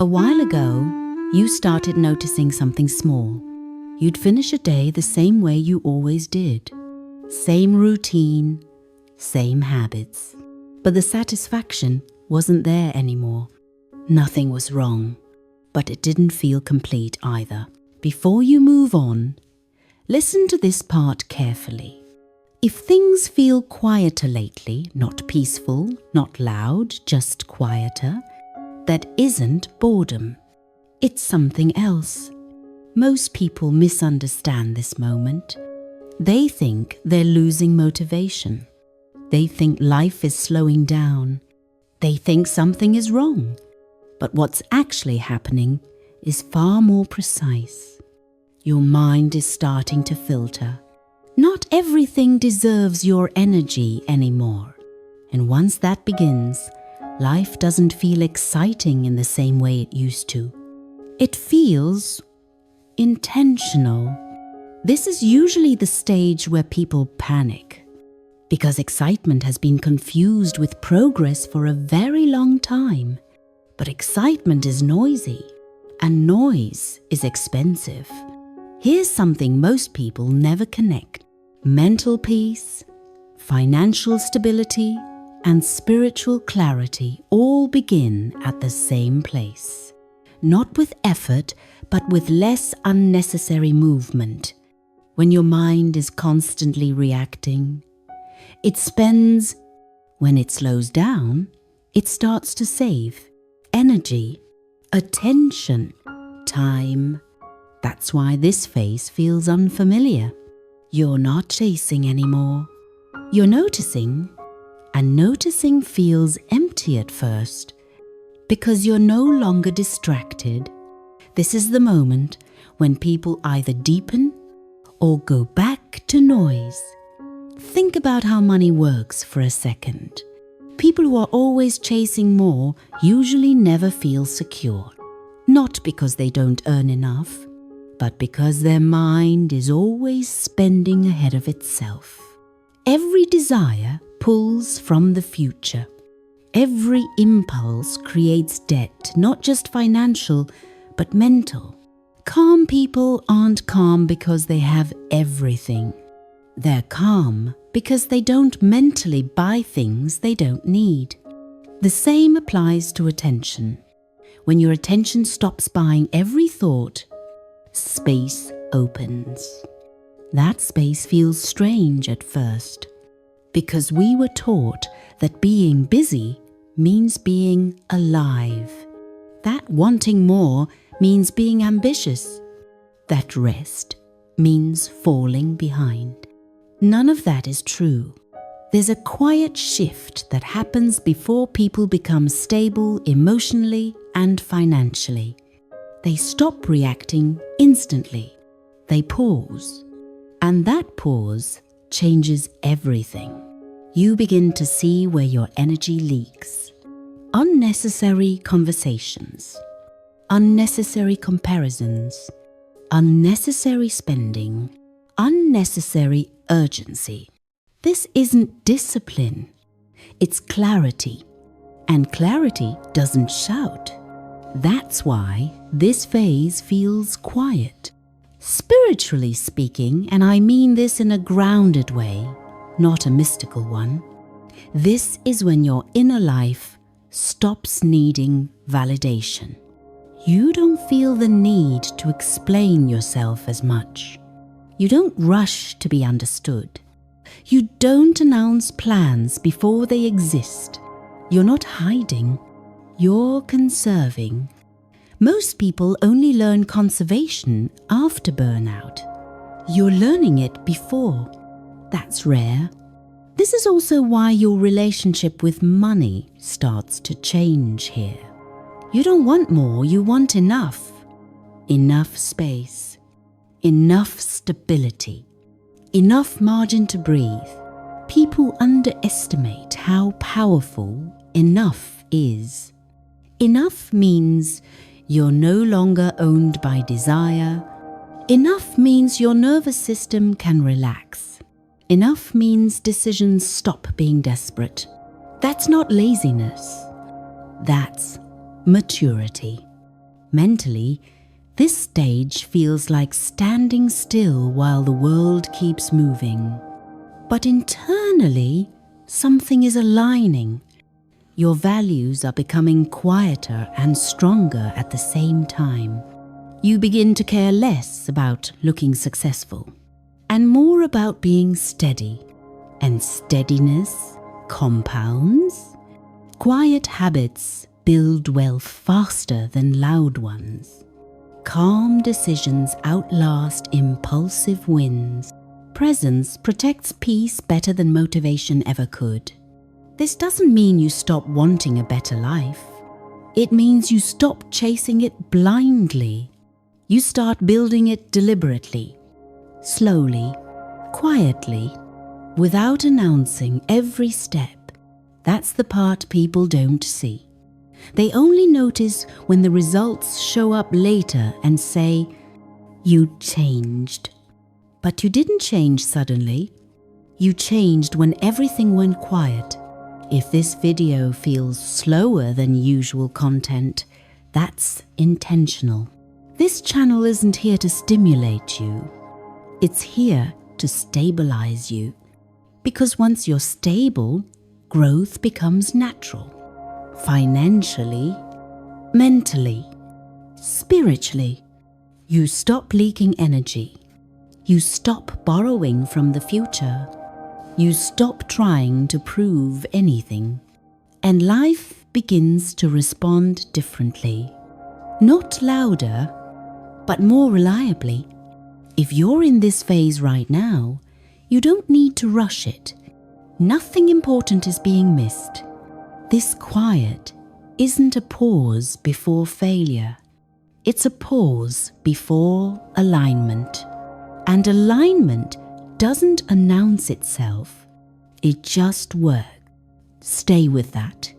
A while ago, you started noticing something small. You'd finish a day the same way you always did. Same routine, same habits. But the satisfaction wasn't there anymore. Nothing was wrong, but it didn't feel complete either. Before you move on, listen to this part carefully. If things feel quieter lately, not peaceful, not loud, just quieter, that isn't boredom. It's something else. Most people misunderstand this moment. They think they're losing motivation. They think life is slowing down. They think something is wrong. But what's actually happening is far more precise. Your mind is starting to filter. Not everything deserves your energy anymore. And once that begins, life doesn't feel exciting in the same way it used to. It feels intentional. This is usually the stage where people panic, because excitement has been confused with progress for a very long time. But excitement is noisy, and noise is expensive. Here's something most people never connect. Mental peace, financial stability, and spiritual clarity all begin at the same place. Not with effort, but with less unnecessary movement. When your mind is constantly reacting, when it slows down, it starts to save energy, attention, time. That's why this phase feels unfamiliar. You're not chasing anymore. You're noticing, and noticing feels empty at first because you're no longer distracted. This is the moment when people either deepen or go back to noise. Think about how money works for a second. People who are always chasing more usually never feel secure. Not because they don't earn enough, but because their mind is always spending ahead of itself. Every desire pulls from the future. Every impulse creates debt, not just financial, but mental. Calm people aren't calm because they have everything. They're calm because they don't mentally buy things they don't need. The same applies to attention. When your attention stops buying every thought, space opens. That space feels strange at first, because we were taught that being busy means being alive. That wanting more means being ambitious. That rest means falling behind. None of that is true. There's a quiet shift that happens before people become stable emotionally and financially. They stop reacting instantly. They pause. And that pause changes everything. You begin to see where your energy leaks. Unnecessary conversations, unnecessary comparisons, unnecessary spending, unnecessary urgency. This isn't discipline, it's clarity. And clarity doesn't shout. That's why this phase feels quiet. Spiritually speaking, and I mean this in a grounded way, not a mystical one, this is when your inner life stops needing validation. You don't feel the need to explain yourself as much. You don't rush to be understood. You don't announce plans before they exist. You're not hiding. You're conserving. Most people only learn conservation after burnout. You're learning it before. That's rare. This is also why your relationship with money starts to change here. You don't want more, you want enough. Enough space. Enough stability. Enough margin to breathe. People underestimate how powerful enough is. Enough means you're no longer owned by desire. Enough means your nervous system can relax. Enough means decisions stop being desperate. That's not laziness. That's maturity. Mentally, this stage feels like standing still while the world keeps moving. But internally, something is aligning. Your values are becoming quieter and stronger at the same time. You begin to care less about looking successful and more about being steady. And steadiness compounds. Quiet habits build wealth faster than loud ones. Calm decisions outlast impulsive wins. Presence protects peace better than motivation ever could. This doesn't mean you stop wanting a better life. It means you stop chasing it blindly. You start building it deliberately, slowly, quietly, without announcing every step. That's the part people don't see. They only notice when the results show up later and say, "You changed." But you didn't change suddenly. You changed when everything went quiet. If this video feels slower than usual content, that's intentional. This channel isn't here to stimulate you. It's here to stabilize you. Because once you're stable, growth becomes natural. Financially, mentally, spiritually, you stop leaking energy. You stop borrowing from the future. You stop trying to prove anything. And life begins to respond differently. Not louder, but more reliably. If you're in this phase right now, you don't need to rush it. Nothing important is being missed. This quiet isn't a pause before failure. It's a pause before alignment. And alignment doesn't announce itself. It just works. Stay with that.